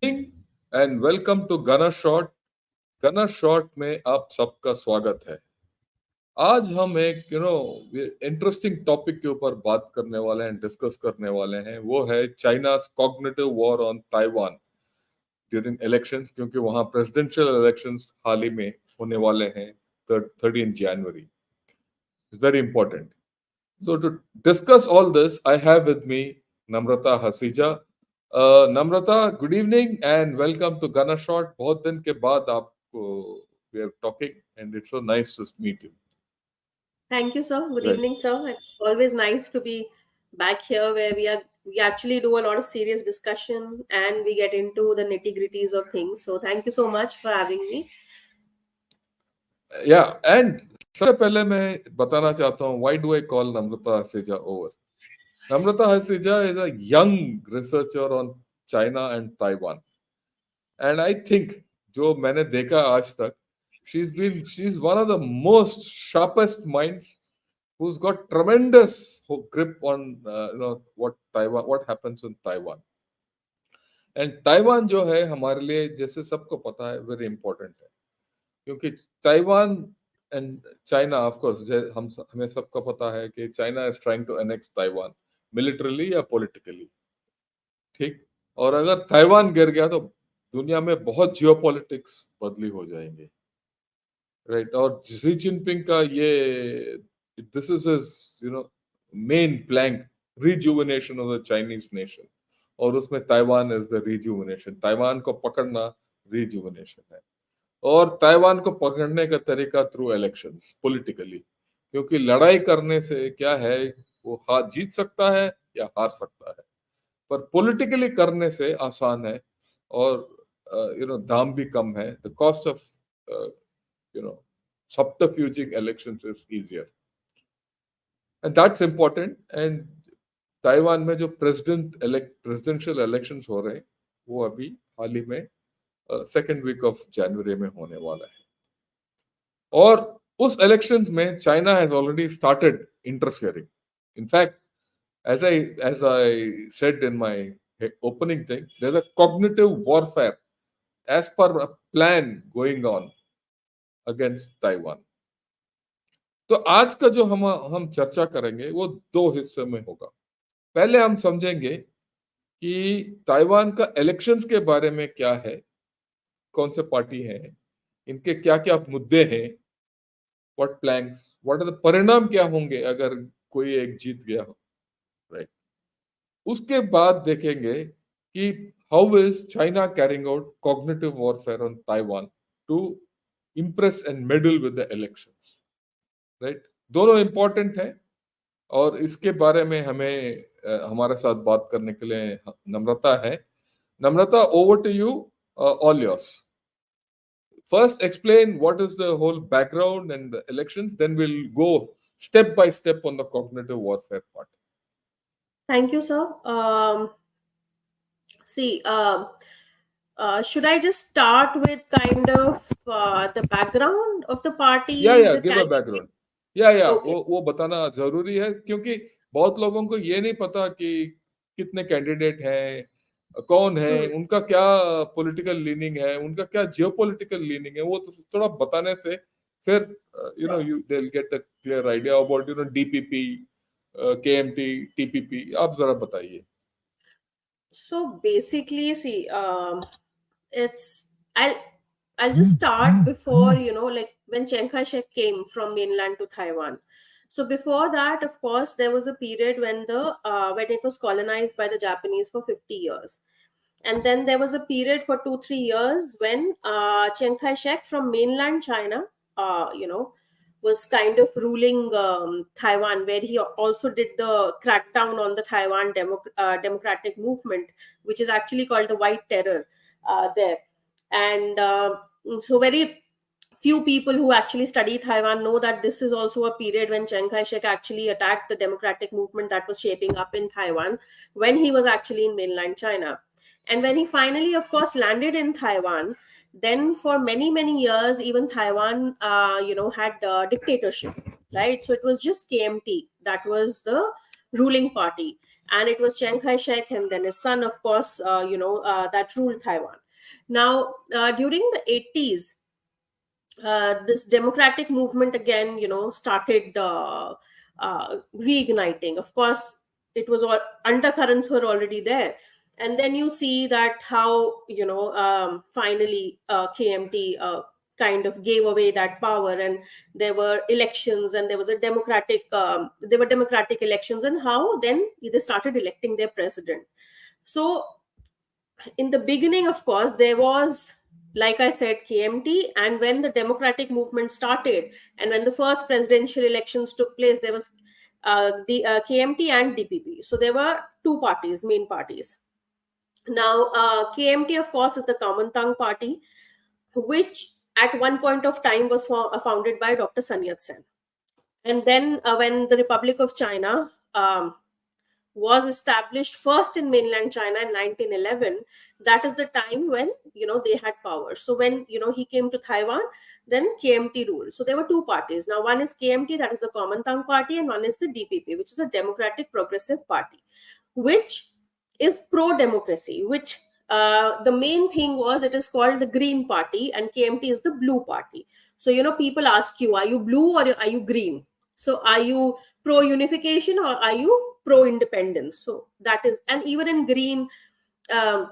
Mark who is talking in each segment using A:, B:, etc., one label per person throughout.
A: And welcome to गना shot. गना shot में आप सबका स्वागत है। आज हम एक इंटरेस्टिंग टॉपिक के ऊपर बात करने वाले हैं, डिस्कस करने वाले हैं। वो है चाइना's cognitive war on Taiwan during elections, क्योंकि वहां प्रेसिडेंशियल इलेक्शंस हाल ही में होने वाले हैं 13 जनवरी। Very important. So to discuss all this, I have with me Namrata Hasija. Namrata, good evening and welcome to Gana Shot. बहुत दिन के बाद आपको we are talking and it's so nice to meet you.
B: Thank you, sir. Good
A: Right.
B: evening, sir. It's always nice to be back here where we actually do a lot of serious discussion and we get into the nitty-gritties of things. So thank you so much for having me.
A: Yeah, and सबसे पहले मैं बताना चाहता हूँ why do I call Namrata Hasija over? Namrata Hasija is a young researcher on China and Taiwan. And I think जो मैंने देखा आज तक, she's one of the most sharpest minds who's got tremendous grip on what happens in Taiwan. And Taiwan जो है हमारे लिए, जैसे सबको पता है, वेरी इंपॉर्टेंट है, क्योंकि Taiwan and China, of course हमें सबको पता है कि China is trying to annex Taiwan militarily या पॉलिटिकली। ठीक। और अगर ताइवान गिर गया तो दुनिया में बहुत जियोपॉलिटिक्स बदली हो जाएंगे। राइट। और शी जिनपिंग का ये, this is his main plank, rejuvenation of the Chinese nation. और उसमें Taiwan is the rejuvenation. Taiwan को पकड़ना रिजुविनेशन है। और ताइवान को पकड़ने का तरीका थ्रू इलेक्शंस, पॉलिटिकली। क्योंकि लड़ाई करने से क्या है, वो हार जीत सकता है या हार सकता है, पर पॉलिटिकली करने से आसान है। और दाम भी कम है। The cost of you know subterfuging elections is easier, and that's important. And Taiwan में जो प्रेसिडेंशियल इलेक्शंस हो रहे हैं, वो अभी हाल ही में सेकेंड वीक ऑफ जनवरी में होने वाला है। और उस इलेक्शंस में China has already started interfering. In fact, as I said in my opening thing, there's a cognitive warfare as per a plan going on against Taiwan. तो आज का जो हम चर्चा करेंगे वो दो हिस्से में होगा। पहले हम समझेंगे कि ताइवान का इलेक्शंस के बारे में क्या है, कौन से पार्टी हैं, इनके क्या क्या मुद्दे हैं, what plans, what are the परिणाम क्या होंगे अगर कोई एक जीत गया हो। राइट। उसके बाद देखेंगे कि how is China carrying out cognitive warfare on Taiwan to impress and meddle with the elections. Right. दोनों इंपॉर्टेंट हैं। और इसके बारे में हमें हमारे साथ बात करने के लिए नम्रता है। Namrata, over to you, all yours. First, explain what is the whole background and the elections, then we'll go step by step on the cognitive warfare part.
B: Thank you, sir. See, should I just start with kind of the background of the parties, the
A: Give a
B: candidates?
A: background.
B: Okay.
A: वो बताना जरूरी है, क्योंकि बहुत लोगों को ये नहीं पता कि कितने कैंडिडेट हैं, कौन है,
B: Hmm.
A: उनका क्या पॉलिटिकल लीनिंग है, उनका क्या जियोपॉलिटिकल लीनिंग है। वो तो थोड़ा बताने से फिर you they will get a clear idea about DPP, KMT, TPP. आप जरा बताइए।
B: So basically, see, it's I'll just start before like when Chiang Kai-shek came from mainland to Taiwan. So before that, of course, there was a period when it was colonized by the Japanese for 50 years, and then there was a period for 2-3 years when Chiang Kai-shek from mainland China, was kind of ruling Taiwan, where he also did the crackdown on the Taiwan democratic movement, which is actually called the White Terror there. And so very few people who actually study Taiwan know that this is also a period when Chiang Kai-shek actually attacked the democratic movement that was shaping up in Taiwan when he was actually in mainland China. And when he finally, of course, landed in Taiwan, then for many, many years, even Taiwan, had dictatorship, right? So it was just KMT that was the ruling party. and it was Chiang Kai-shek and then his son, of course, that ruled Taiwan. Now, during the 80s, this democratic movement again, started reigniting. Of course, it was all undercurrents were already there, and then you see that how finally KMT kind of gave away that power, and there were elections, and there were democratic elections, and how then they started electing their president. So in the beginning, of course, there was, like I said, KMT, and when the democratic movement started, and when the first presidential elections took place, there was the KMT and DPP. So there were two parties, main parties. Now, KMT, of course, is the Kuomintang party, which at one point of time was founded by Dr. Sun Yat-sen. And then when the Republic of China was established first in mainland China in 1911, that is the time when they had power. So when he came to Taiwan, then KMT ruled. So there were two parties. Now one is KMT, that is the Kuomintang party, and one is the DPP, which is a Democratic Progressive Party, which is pro-democracy. Which the main thing was, it is called the Green Party, and KMT is the Blue Party. So people ask you, are you blue or are you green? So are you pro unification or are you pro independence? So that is, and even in green um,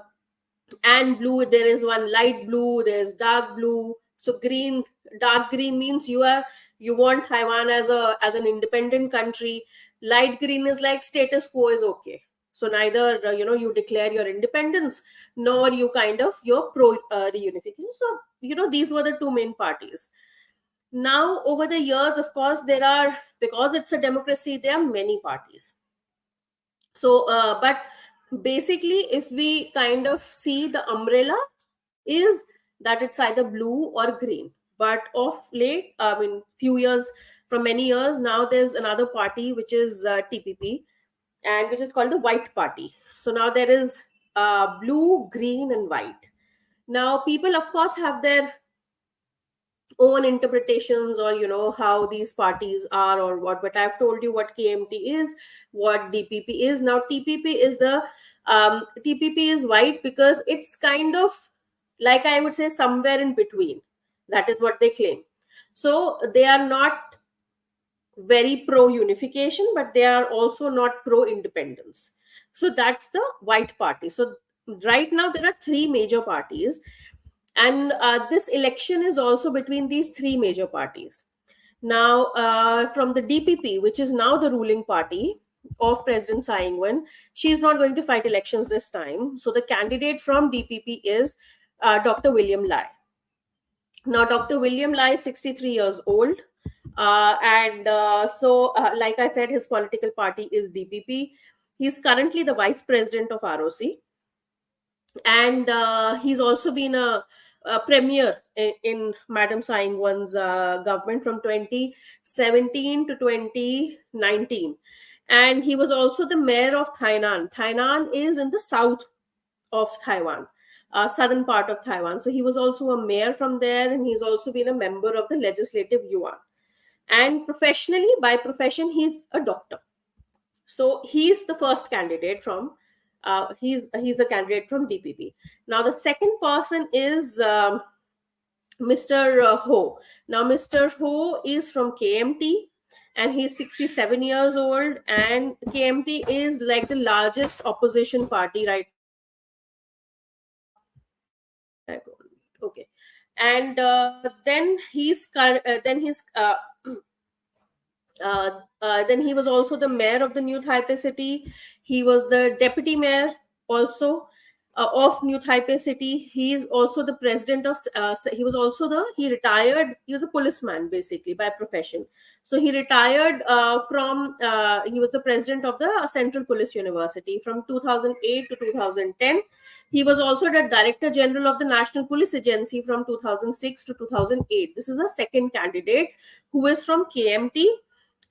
B: and blue, there is one light blue, there's dark blue. So green, dark green means you want Taiwan as an independent country. Light green is like status quo is okay. So neither you declare your independence, nor you kind of you're pro reunification. So these were the two main parties. Now over the years, of course, there are, because it's a democracy, there are many parties. So but basically, if we kind of see, the umbrella is that it's either blue or green. But of late, I mean, few years, from many years now, there's another party which is TPP, and which is called the White Party. So now there is blue, green, and white. Now people, of course, have their own interpretations, or how these parties are or what, but I've told you what KMT is, what DPP is. Now TPP is white because it's kind of, like, I would say, somewhere in between. That is what they claim. So they are not very pro unification, but they are also not pro independence. So that's the White Party. So right now there are three major parties, and this election is also between these three major parties. Now, from the DPP, which is now the ruling party of President Tsai Ing-wen, she is not going to fight elections this time. So the candidate from DPP is Dr. William Lai. Now, Dr. William Lai is 63 years old. Like I said, his political party is DPP. He's currently the vice president of ROC, and he's also been a premier in Madam Tsai Ing-wen's government from 2017 to 2019, and he was also the mayor of Tainan. Tainan is in the south of Taiwan, southern part of Taiwan. So he was also a mayor from there, and he's also been a member of the Legislative Yuan. And professionally, by profession, he's a doctor. So he's the first candidate from he's a candidate from DPP. Now the second person is Mr. Ho. Now Mr. Ho is from KMT, and he's 67 years old, and KMT is like the largest opposition party right now. Okay, and then he was also the mayor of the New Taipei city. He was the deputy mayor also of New Taipei city. He is also the president of. He was also he retired. He was a policeman basically by profession. So he retired from. He was the president of the Central Police University from 2008 to 2010. He was also the director general of the National Police Agency from 2006 to 2008. This is a second candidate who is from KMT,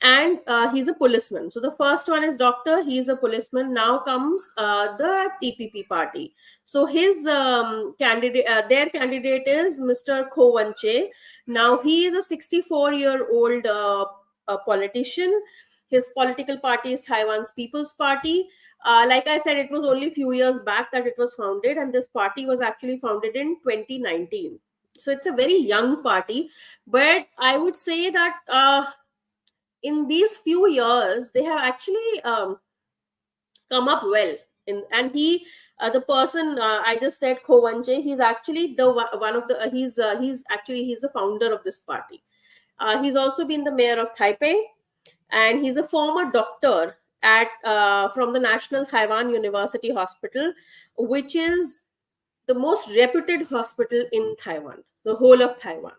B: and he's a policeman. So the first one is doctor, he's a policeman. Now comes the TPP party. So his candidate, their candidate is Mr. Ko Wan-che. Now he is a 64-year-old politician. His political party is Taiwan's People's Party. Like I said, it was only few years back that it was founded, and this party was actually founded in 2019. So it's a very young party, but I would say that in these few years they have actually come up well. And he, the person I just said, Kovanche, he's actually the one of the he's the founder of this party. He's also been the mayor of Taipei, and he's a former doctor at from the National Taiwan University Hospital, which is the most reputed hospital in Taiwan, the whole of Taiwan.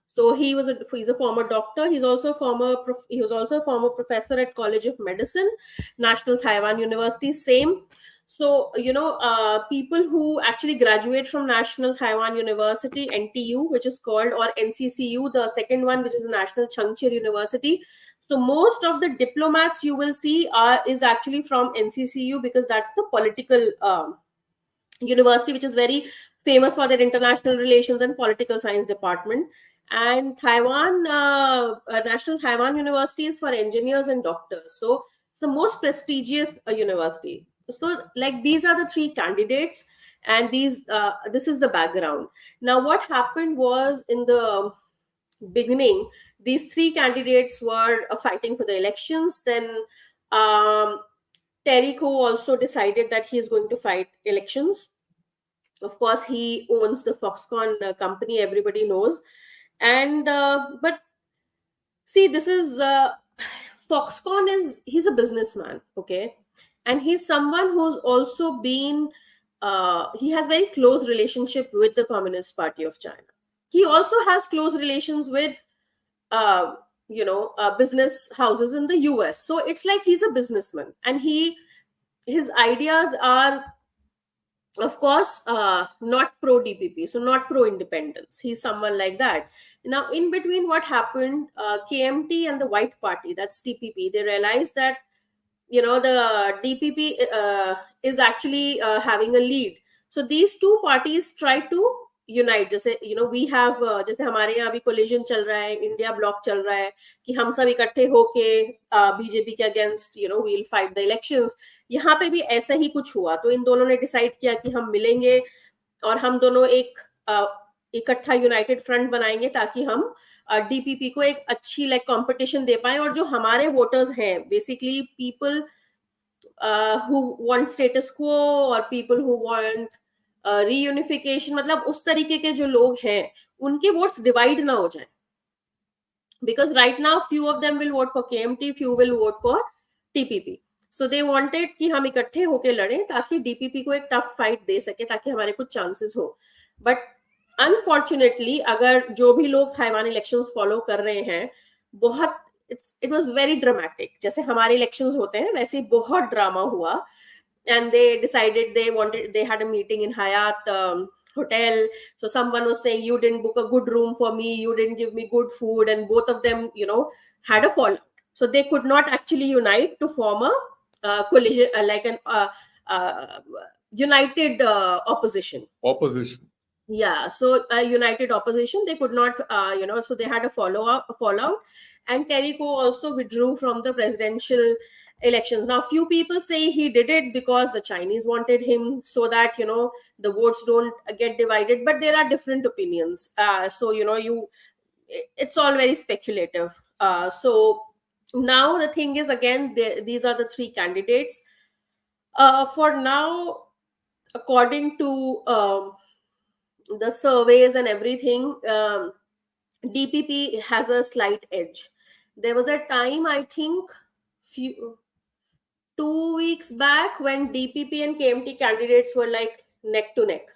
B: So he's a former doctor. He was also a former professor at College of Medicine, National Taiwan University, same. So people who actually graduate from National Taiwan University, NTU, which is called, or NCCU, the second one, which is the National Changchir University. So most of the diplomats you will see are is actually from NCCU, because that's the political university, which is very famous for their international relations and political science department. And Taiwan, National Taiwan University is for engineers and doctors. So it's the most prestigious university. So, like, these are the three candidates, and this is the background. Now, what happened was, in the beginning, these three candidates were fighting for the elections. Then um, Terry Ko also decided that he is going to fight elections. Of course, he owns the Foxconn company, everybody knows. And but see, this is Foxconn is he's a businessman, okay, and he's someone who's also been he has very close relationship with the Communist Party of China. He also has close relations with uh, business houses in the US. So it's like he's a businessman, and his ideas are, of course, not pro DPP, so not pro independence. He's someone like that. Now, in between, what happened, KMT and the White Party, that's TPP, they realized that the DPP is actually having a lead. So these two parties try to unite. जैसे we have जैसे हमारे यहाँ अभी collision चल रहा है, India block चल रहा है, कि हम सब इकट्ठे होके बीजेपी के against we'll fight the elections. यहाँ पे भी ऐसा ही कुछ हुआ. तो इन दोनों ने डिसाइड किया कि हम मिलेंगे और हम दोनों एक इकट्ठा यूनाइटेड फ्रंट बनाएंगे, ताकि हम डीपीपी को एक अच्छी कंपटीशन दे पाए. और जो हमारे वोटर्स हैं, basically people who want status quo, or people who want reunification, मतलब उस तरीके के जो लोग हैं, उनके वोट्स डिवाइड ना हो जाए. Because right now few of them will vote for KMT, few will vote for TPP. So they wanted कि हम इकट्ठे होके लड़ें, ताकि DPP को एक टफ फाइट दे सके, ताकि हमारे कुछ चांसेस हो. बट अनफॉर्चुनेटली, अगर जो भी लोग ताइवान इलेक्शंस फॉलो कर रहे हैं, बहुत इट वाज वेरी ड्रामेटिक. जैसे हमारे इलेक्शंस होते हैं, वैसे बहुत ड्रामा हुआ. And they decided they had a meeting in Hyatt hotel. So someone was saying, you didn't book a good room for me, you didn't give me good food, and both of them had a fallout. So they could not actually unite to form a collision, like an uh, united opposition. Yeah, so united opposition, they could not so they had a fallout. And Terrico also withdrew from the presidential elections. Now, few people say he did it because the Chinese wanted him, so that the votes don't get divided. But there are different opinions. So it's all very speculative. So now the thing is, again, these are the three candidates. For now, according to the surveys and everything, DPP has a slight edge. There was a time, I think, 2 weeks back, when DPP and KMT candidates were like neck to neck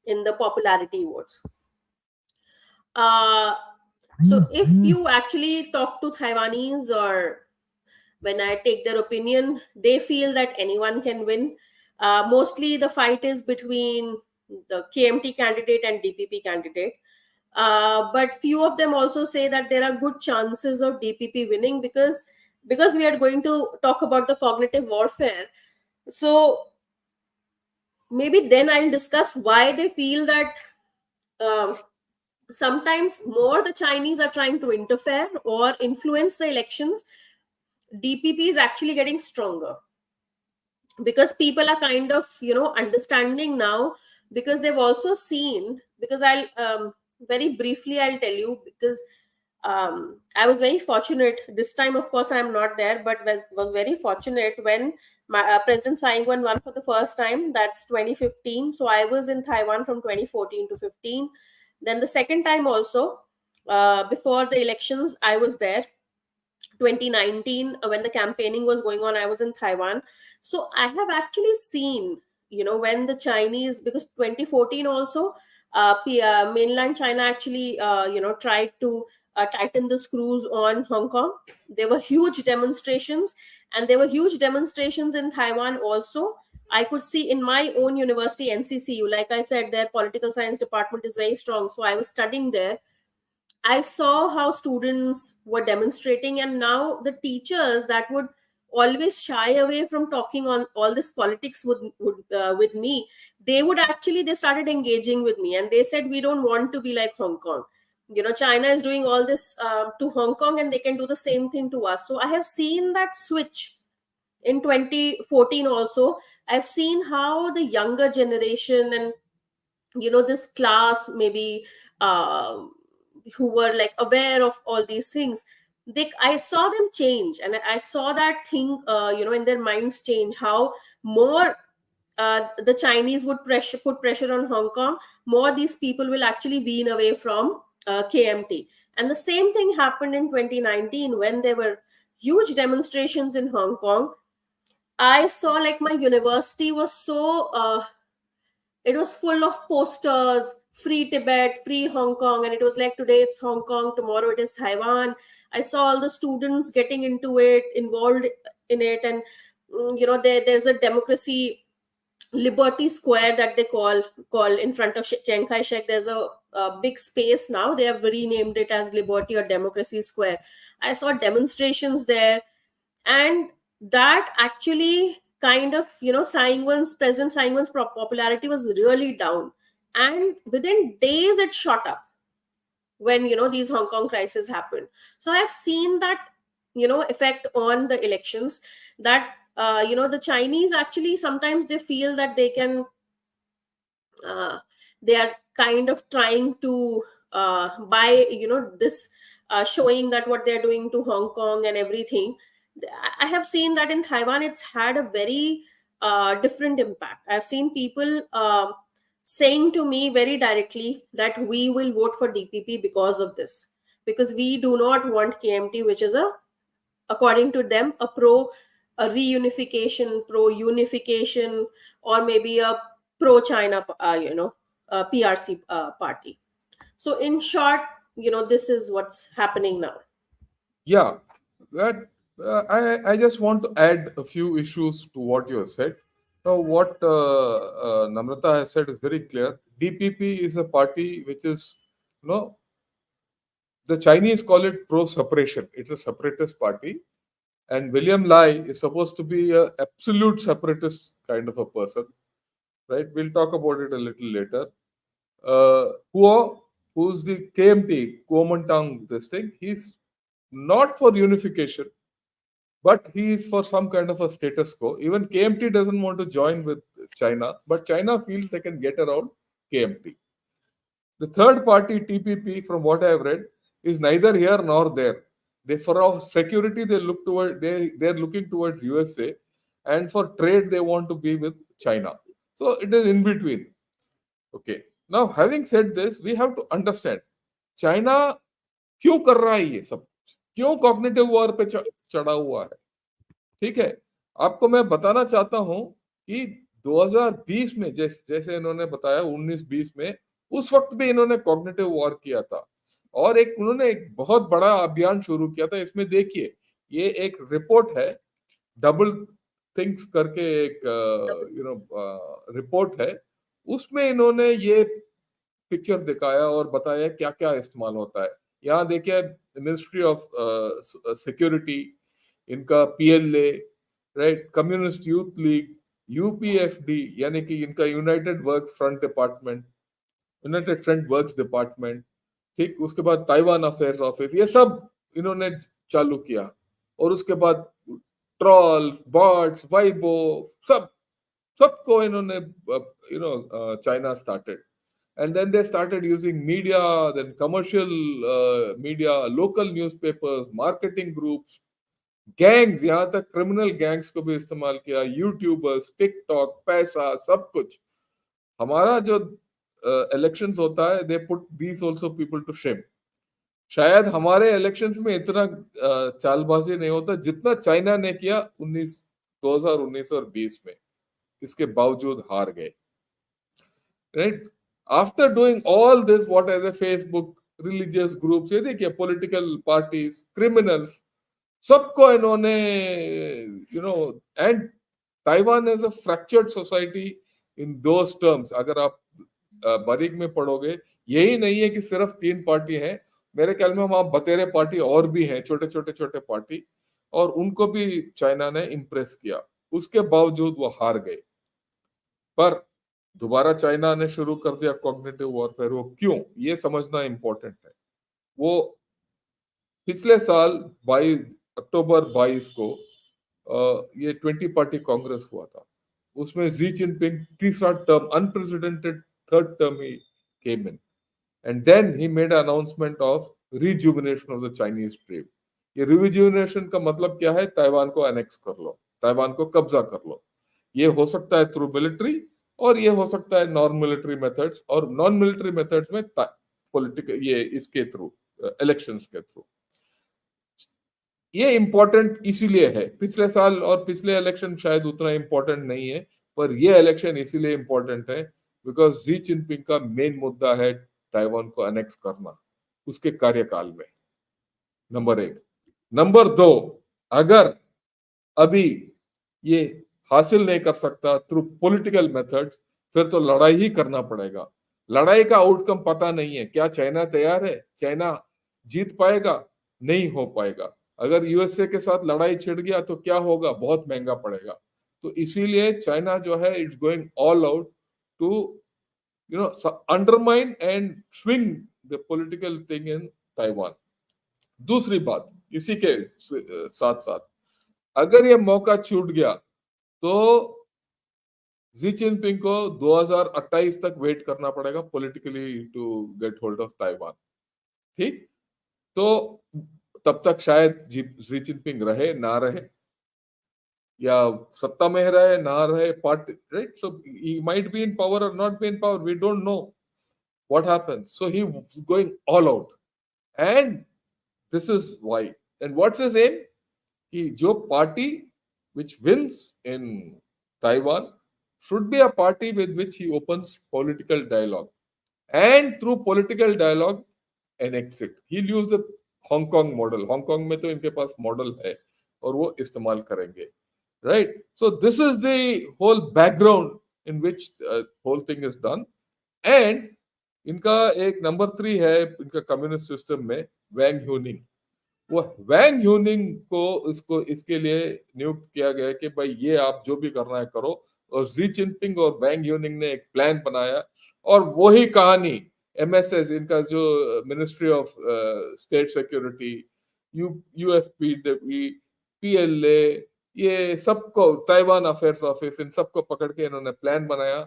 B: in the popularity votes. So if you actually talk to Taiwanese, or when I take their opinion, they feel that anyone can win. Mostly the fight is between the KMT candidate and DPP candidate. But few of them also say that there are good chances of DPP winning, because we are going to talk about the cognitive warfare. So maybe then I'll discuss why they feel that sometimes more the Chinese are trying to interfere or influence the elections. DPP is actually getting stronger. because people are kind of, understanding now, because they've also seen, because I'll very briefly I'll tell you, because I was very fortunate this time. Of course, I'm not there, but was very fortunate when President Tsai Ing-wen won for the first time. That's 2015. So I was in Taiwan from 2014 to 15. Then the second time also, before the elections, I was there. 2019, when the campaigning was going on, I was in Taiwan. So I have actually seen, when the Chinese, because 2014 also, mainland China actually, tried to tighten the screws on Hong Kong. There were huge demonstrations, and there were huge demonstrations in Taiwan also. I could see in my own university, NCCU, like I said, their political science department is very strong. So I was studying there. I saw how students were demonstrating, and now the teachers that would always shy away from talking on all this politics with me, they started engaging with me, and they said, we don't want to be like Hong Kong. China is doing all this to Hong Kong, and they can do the same thing to us. So I have seen that switch in 2014 also. I've seen how the younger generation, and this class maybe, uh, who were like aware of all these things, I saw them change, and I saw that thing, in their minds change, how more the Chinese would put pressure on Hong Kong, more these people will actually wean away from KMT. And the same thing happened in 2019 when there were huge demonstrations in Hong Kong. I saw like my university was so it was full of posters, free Tibet, free Hong Kong, and it was like, today it's Hong Kong, tomorrow it is Taiwan. I saw all the students getting into it, involved in it. And there's a democracy Liberty Square that they call in front of Chiang Kai-shek. There's a big space now. They have renamed it as Liberty or Democracy Square. I saw demonstrations there, and that actually kind of, President Tsai Ing-wen's popularity was really down, and within days it shot up when these Hong Kong crises happened. So I've seen that effect on the elections, that the Chinese actually sometimes they feel that they can, uh, they are kind of trying to by this showing that what they're doing to Hong Kong and everything. I have seen that in Taiwan it's had a very different impact. I've seen people saying to me very directly that we will vote for DPP because of this, because we do not want KMT, which is a, according to them, a reunification, pro unification, or maybe a pro China, PRC party. So in short, this is what's happening now.
A: Yeah, that I just want to add a few issues to what you have said. Now, what Namrata has said is very clear. DPP is a party which is, you know, the Chinese call it pro-separation. It's a separatist party, and William Lai is supposed to be a absolute separatist kind of a person, right? We'll talk about it a little later. Huo, who's the KMT, Kuomintang, this thing, he's not for unification, but he is for some kind of a status quo. Even KMT doesn't want to join with China, but China feels they can get around KMT. The third party, TPP, from what I have read, is neither here nor there. They, for our security, they look toward they're looking towards USA, and for trade they want to be with China. So it is in between. Okay. Now, having said this, we have to understand China क्यों कर रहा है ये सब कुछ, क्यों cognitive war पे चढ़ा हुआ है. ठीक है, आपको मैं बताना चाहता हूं कि 2020 में जैसे इन्होंने बताया 19-20 में, उस वक्त भी इन्होंने कॉग्निटिव वॉर किया था, और एक उन्होंने एक बहुत बड़ा अभियान शुरू किया था. इसमें देखिए, ये एक रिपोर्ट है, डबल थिंग्स करके एक रिपोर्ट है. उसमें इन्होंने ये पिक्चर दिखाया और बताया क्या क्या इस्तेमाल होता है. यहाँ देखिए, मिनिस्ट्री ऑफ सिक्योरिटी, इनका PLA, right, communist youth league, UPFD यानी कि इनका united works front department, united front works department, ठीक, उसके बाद ताइवान अफेयर्स ऑफिस, ये सब इन्होंने चालू किया. और उसके बाद ट्रॉल्स, बॉट्स, वाइबो, सब सबको इन्होंने China started, and then they started using media, then commercial media, local newspapers, marketing groups, gangs, यहाँ तक क्रिमिनल गैंग्स को भी इस्तेमाल किया, यूट्यूबर्स, टिकटॉक, पैसा, सब कुछ। हमारा जो इलेक्शंस होता है, they put these also people to shame. शायद हमारे इलेक्शंस में इतना चालबाजी नहीं होता जितना चाइना ने किया 2019 और 20 में, इसके बावजूद हार गए, right. After doing all this, what as a Facebook, religious groups, ये देखिए पॉलिटिकल पार्टीज, क्रिमिनल्स, सबको इन्होंने and Taiwan is a fractured society in those terms. अगर आप बारीक में पढ़ोगे, यही नहीं है कि सिर्फ 3 पार्टी है, मेरे ख्याल में वहां बतेरे पार्टी और भी हैं, छोटे छोटे छोटे पार्टी, और उनको भी चाइना ने इम्प्रेस किया, उसके बावजूद वो हार गए। पर दोबारा चाइना ने शुरू कर दिया कॉग्निटिव वॉरफेयर। वो क्यों, ये समझना इंपॉर्टेंट है। वो पिछले साल 22 अक्टूबर 22 को ये 20 पार्टी कांग्रेस हुआ था, उसमें जी जिनपिंग तीसरा term, unprecedented third term he came in, and then he made announcement of rejuvenation of the Chinese dream. ये रिजुविनेशन का मतलब क्या है? ताइवान को एनेक्स कर लो, ताइवान को कब्जा कर लो। ये हो सकता है थ्रू मिलिट्री, और ये हो सकता है नॉन मिलिट्री मेथड्स, और नॉन मिलिट्री मेथड्स में पॉलिटिकल, ये इसके थ्रू, इलेक्शंस के थ्रू। ये इंपॉर्टेंट इसीलिए है, पिछले साल और पिछले इलेक्शन शायद उतना इंपॉर्टेंट नहीं है, पर ये इलेक्शन इसीलिए इंपॉर्टेंट है बिकॉज जी जिनपिंग का मेन मुद्दा है ताइवान को अनेक्स करना उसके कार्यकाल में, नंबर 1। नंबर 2, अगर अभी ये हासिल नहीं कर सकता थ्रू पॉलिटिकल मेथड्स, फिर तो लड़ाई ही करना पड़ेगा। लड़ाई का आउटकम पता नहीं है, क्या चाइना तैयार है? चाइना जीत पाएगा? नहीं हो पाएगा। अगर यूएसए के साथ लड़ाई छिड़ गया तो क्या होगा? बहुत महंगा पड़ेगा। तो इसीलिए चाइना जो है, it's going all out to undermine and swing the political thing in Taiwan. दूसरी बात, इसी के साथ साथ, अगर ये मौका छूट गया तो जी जिनपिंग को 2028 तक वेट करना पड़ेगा politically to get hold of Taiwan. ठीक, तो तब तक शायद जी जिनपिंग रहे ना रहे, या सत्ता में रहे ना रहे, party, right. So he might be in power और not be in power, we don't know what happens. So he going all out, and this is why, and what's his aim, कि जो party which wins in Taiwan should be a party with which he opens political dialogue, and through political dialogue an exit. He'll use the Hong Kong model. Hong Kong में तो इनके पास model है और वो इस्तेमाल करेंगे, right? So this is the whole background in which whole thing is done. And इनका एक नंबर 3 है इनका कम्युनिस्ट सिस्टम में, वैंग ह्यूनिंग। वो वैंग ह्यूनिंग को इसको इसके लिए नियुक्त किया गया कि भाई ये आप जो भी करना है करो, और जी जिनपिंग और वैंग ह्यूनिंग ने एक प्लान बनाया, और वही कहानी एमएसएस, इनका जो ministry of state security, UFP, PLA, ये सबको, ताइवान अफेयर्स ऑफिस, इन सबको पकड़ के इन्होंने प्लान बनाया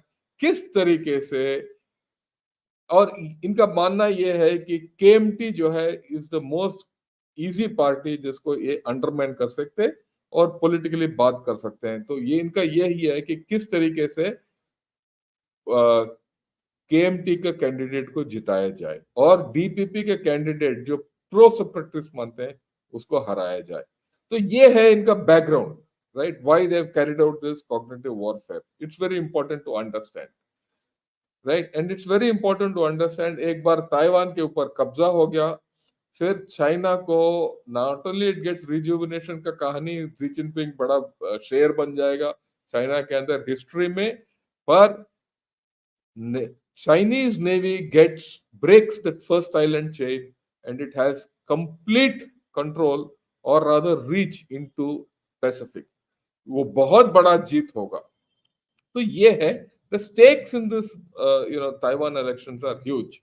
A: किस तरीके से। और इनका मानना यह है कि केएमटी जो है is the most easy party जिसको ये अंडरमाइन कर सकते हैं और पॉलिटिकली बात कर सकते हैं। तो ये इनका यही है कि किस तरीके से केएमटी के कैंडिडेट को जिताया जाए और डीपीपी के कैंडिडेट जो प्रो सेपरेटिस्ट मानते हैं उसको हराया जाए। तो ये है इनका background, right, why they have carried out this cognitive warfare. It's very important to understand, right, and it's very important to understand, एक बार ताइवान के ऊपर कब्जा हो गया, फिर चाइना को not only it gets rejuvenation का कहानी, जी जिनपिंग बड़ा शेर बन जाएगा चाइना के अंदर हिस्ट्री में, पर Chinese Navy breaks that first island chain, and it has complete control, or rather reach into Pacific. वो बहुत बड़ा जीत होगा। तो ये है the stakes in this Taiwan elections are huge.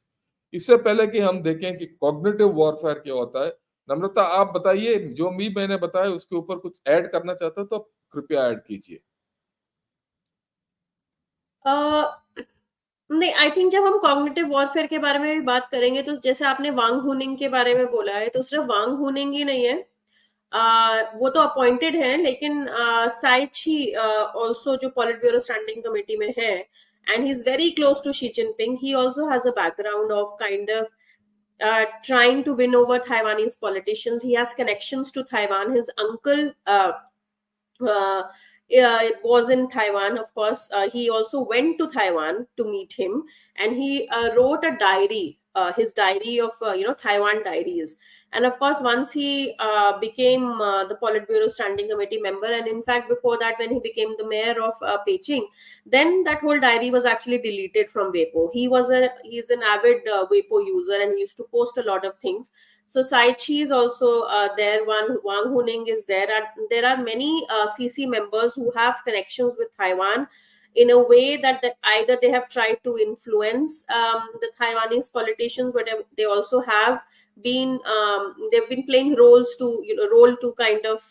A: इससे पहले कि हम देखें कि कॉग्निटिव वॉरफेयर क्या होता है, नम्रता, आप बताइए, जो भी मैंने बताया उसके ऊपर कुछ ऐड करना चाहते हो तो कृपया ऐड कीजिए।
B: नहीं, आई थिंक जब हम कॉग्निटिव वॉरफेयर के बारे में भी बात करेंगे तो जैसे आपने वांग हुनिंग के बारे में बोला है, तो सिर्फ वांग हुनिंग ही नहीं है। वो तो अपॉइंटेड है, लेकिन साइची ऑल्सो जो पॉलिट ब्यूरो स्टैंडिंग कमेटी में है, and he is very close to Xi Jinping. He also has a background of kind of trying to win over Taiwanese politicians. He has connections to Taiwan. His uncle uh, was in Taiwan, of course. He also went to Taiwan to meet him, and he wrote a diary, his diary of Taiwan diaries. And of course, once he became the Politburo Standing Committee member, and in fact, before that, when he became the mayor of Beijing, then that whole diary was actually deleted from Weibo. He's an avid Weibo user, and he used to post a lot of things. So Saichi is also there. Wang Huning is there. There are many CC members who have connections with Taiwan in a way that either they have tried to influence the Taiwanese politicians, but they also have been they've been playing roles to role to kind of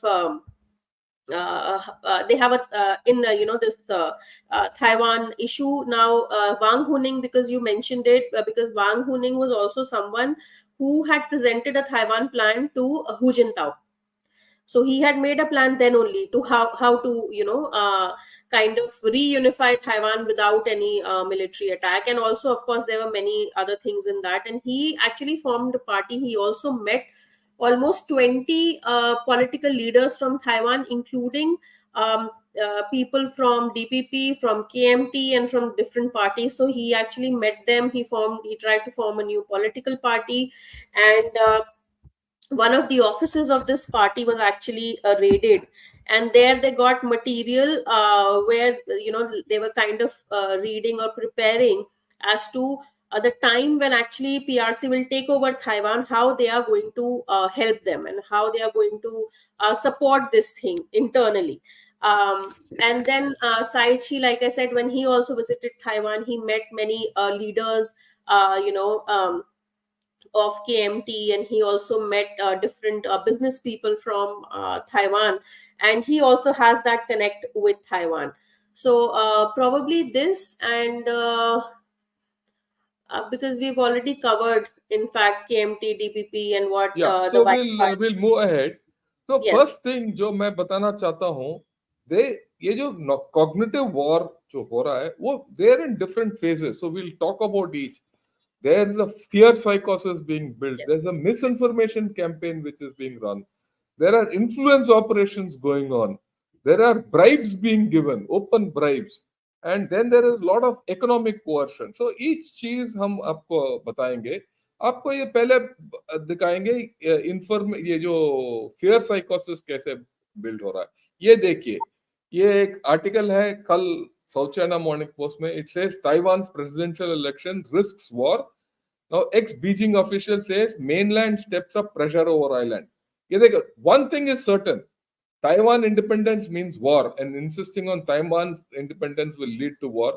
B: they have a in this Taiwan issue now. Wang Huning, because you mentioned it, because Wang Huning was also someone who had presented a Taiwan plan to Hu Jintao. So he had made a plan then only to how to kind of reunify Taiwan without any military attack. And also, of course, there were many other things in that, and he actually formed a party. He also met almost 20 political leaders from Taiwan, including people from DPP, from KMT, and from different parties. So he actually met them. He tried to form a new political party, and one of the offices of this party was actually raided, and there they got material where they were kind of reading or preparing as to the time when actually PRC will take over Taiwan, how they are going to help them, and how they are going to support this thing internally. And then Saichi, like I said, when he also visited Taiwan, he met many leaders, of KMT, and he also met different business people from Taiwan, and he also has that connect with Taiwan. So probably this, and because we've already covered, in fact, KMT, DPP, and what
A: Yeah,
B: the
A: so
B: White Party.
A: we'll move ahead. So
B: Yes.
A: first thing जो मैं बताना चाहता हूँ, दे ये जो cognitive war जो हो रहा है, वो they're in different phases. So we'll talk about each. There is a fear psychosis being built.
B: Yes.
A: There's a misinformation campaign which is being run. There are influence operations going on. There are bribes being given, open bribes. And then there is a lot of economic coercion. So each चीज हम आपको बताएंगे. आपको ये पहले दिखाएंगे ये जो फियर साइकोसिस कैसे बिल्ड हो रहा है. ये देखिए, ये एक आर्टिकल है कल साउथ चाइना मॉर्निंग पोस्ट में. It says Taiwan's presidential election risks war. Now ex Beijing official says mainland steps up pressure over island. ये देखो, one thing is certain, Taiwan independence means war, and insisting on Taiwan independence will lead to war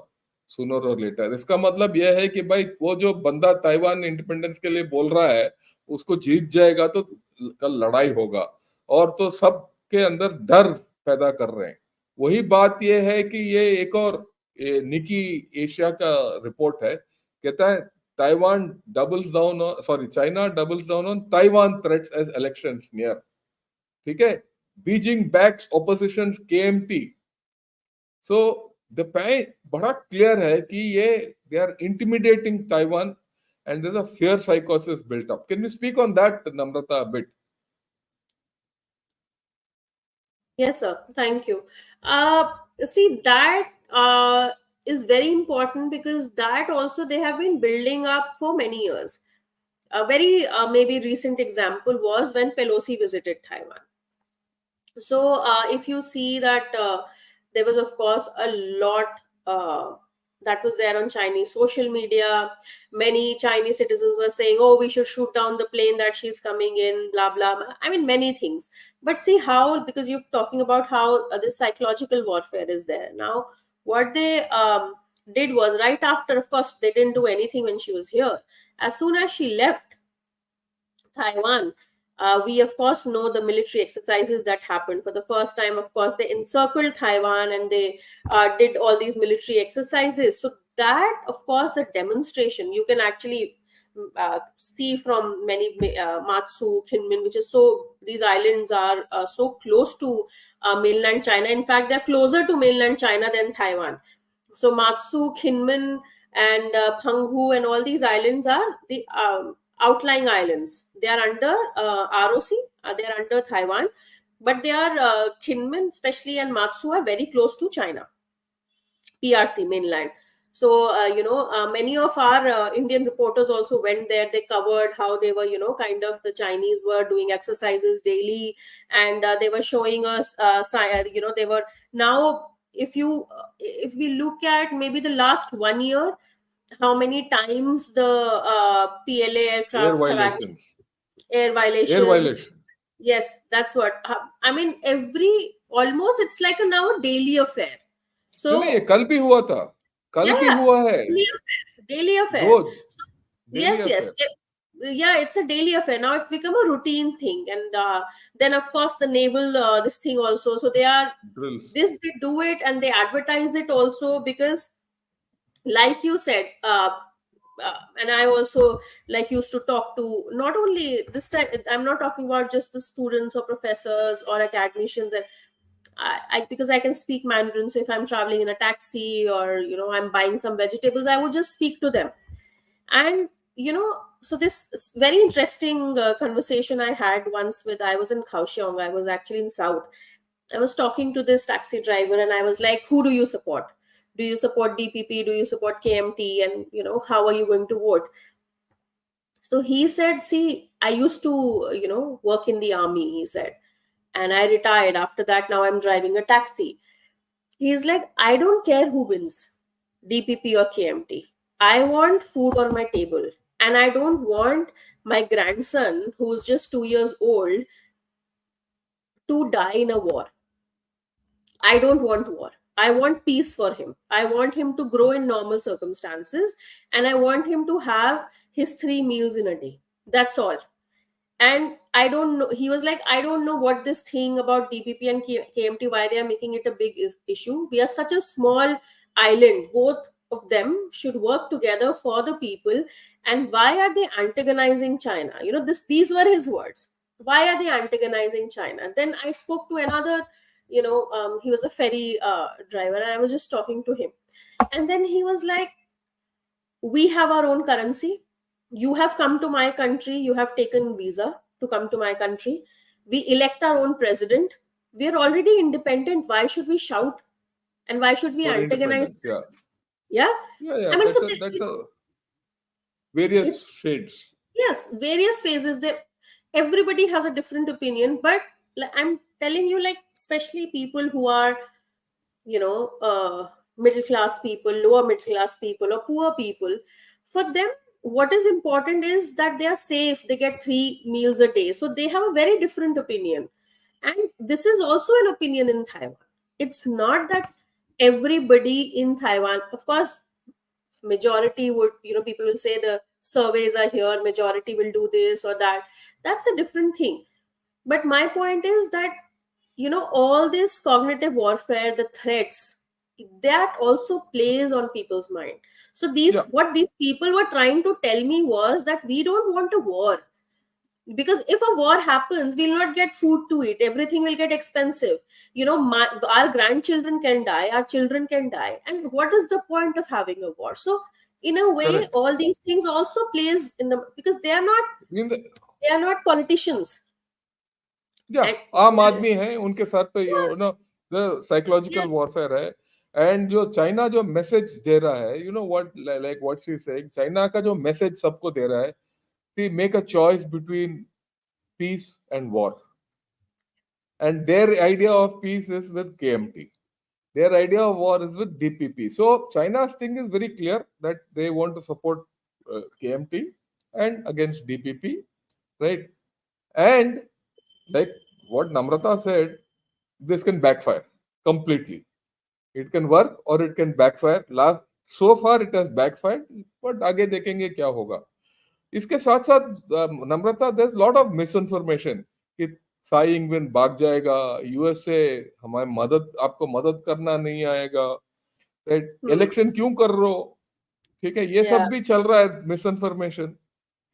A: sooner or later. इसका मतलब यह है कि भाई वो जो बंदा ताइवान इंडिपेंडेंस के लिए बोल रहा है, उसको जीत जाएगा तो कल लड़ाई होगा. और तो सबके अंदर डर पैदा कर रहे हैं. वही बात ये है कि ये एक और निकी एशिया का रिपोर्ट है, कहता है Taiwan doubles down, sorry China doubles down on Taiwan threats as elections near. ठीक है. Beijing backs opposition KMT. So the point बड़ा क्लियर है कि ये they are intimidating Taiwan, and there's a fear psychosis built up. Can you speak on that, Namrata, a bit?
B: Yes, sir. Thank you. See, that is very important, because that also they have been building up for many years. A very maybe recent example was when Pelosi visited Taiwan. So if you see that there was, of course, a lot uh, that was there on Chinese social media. Many Chinese citizens were saying, oh, we should shoot down the plane that she's coming in, blah blah. I mean, many things. But see how, because you're talking about how this psychological warfare is there now. What they did was, right after, of course, they didn't do anything when she was here. As soon as she left Taiwan, We of course know the military exercises that happened for the first time. Of course, they encircled Taiwan and they did all these military exercises. So that, of course, the demonstration you can actually see from many Matsu, Kinmen, which is so, these islands are so close to mainland China. In fact, they're closer to mainland China than Taiwan. So Matsu, Kinmen, and Penghu, and all these islands are the outlying islands. They are under ROC. They are under Taiwan, but they are Kinmen, especially, and Matsu are very close to China, PRC mainland. So many of our Indian reporters also went there. They covered how they were, kind of, the Chinese were doing exercises daily, and they were showing us, they were now. If we look at maybe the last 1 year, how many times the PLA
A: Air
B: aircrafts have actually
A: violations.
B: air
A: Air
B: violations.
A: violation.
B: Yes, that's what I mean. Every, almost, it's like a now a daily affair.
A: नहीं नहीं, ये
B: So
A: कल भी हुआ था. कल
B: yeah,
A: भी
B: yeah,
A: हुआ है.
B: daily affair, daily affair.
A: Rose.
B: So,
A: Daily
B: yes, yes,
A: affair.
B: yeah, it's a daily affair now. It's become a routine thing, and then of course the naval this thing also. So they are
A: Drills.
B: this they do it and they advertise it also, because, like you said, and I also, like, used to talk to, not only this time, I'm not talking about just the students or professors or academicians, and because I can speak Mandarin. So if I'm traveling in a taxi, or I'm buying some vegetables, I would just speak to them. And so this is very interesting conversation I had once with, I was in Kaohsiung, I was actually in South. I was talking to this taxi driver and I was like, who do you support? Do you support DPP? Do you support KMT? And how are you going to vote? So he said, see, I used to work in the army, he said, and I retired. After that, now I'm driving a taxi. He's like, I don't care who wins, DPP or KMT. I want food on my table. And I don't want my grandson, who's just 2 years old, to die in a war. I don't want war. I want peace for him. I want him to grow in normal circumstances. And I want him to have his 3 meals in a day. That's all. And I don't know, he was like, I don't know what this thing about DPP and KMT, why they are making it a big issue. We are such a small island. Both of them should work together for the people. And why are they antagonizing China? These were his words. Why are they antagonizing China? Then I spoke to another, he was a ferry driver, and I was just talking to him. And then he was like, we have our own currency. You have come to my country, you have taken visa to come to my country. We elect our own president. We are already independent. Why should we shout? And why should we
A: For
B: antagonize
A: independence.
B: them?
A: Yeah.
B: Yeah.
A: Yeah, yeah.
B: I mean, so
A: That's a various
B: it's,
A: shades.
B: yes, various phases. Everybody has a different opinion, but I'm telling you, like, especially people who are, middle class people, lower middle class people, or poor people, for them, what is important is that they are safe, they get 3 meals a day. So they have a very different opinion. And this is also an opinion in Taiwan. It's not that everybody in Taiwan, of course, majority would, people will say the surveys are here, majority will do this or that. That's a different thing. But my point is that, all this cognitive warfare, the threats, that also plays on people's mind. So
A: Yeah.
B: what these people were trying to tell me was that we don't want a war, because if a war happens, we'll not get food to eat, everything will get expensive. Our grandchildren can die, our children can die, and what is the point of having a war? So in a way,
A: Correct.
B: all these things also plays in the, because
A: In the,
B: they are not politicians.
A: yeah,
B: And
A: आम आदमी हैं, उनके sir पे the psychological
B: yes,
A: warfare है. And जो China जो message दे रहा है, what, like what she is saying, China का जो मैसेज सबको दे रहा है, we make a choice between peace and war. And their idea of peace is with KMT. Their idea of war is with DPP. So China's thing is very clear that they want to support KMT and against DPP, right? And like what Namrata said, this can backfire completely. It can work or it can backfire. So far it has backfired, but आगे देखेंगे क्या होगा. इसके साथ साथ नम्रता, there's lot of misinformation कि साई इंगवेन भाग जाएगा यूएस से, हमारी मदद, आपको मदद करना नहीं आएगा, राइट?
B: Hmm.
A: इलेक्शन क्यों कर रहे हो? ठीक है, ये
B: Yeah.
A: सब भी चल रहा है मिसइन्फॉर्मेशन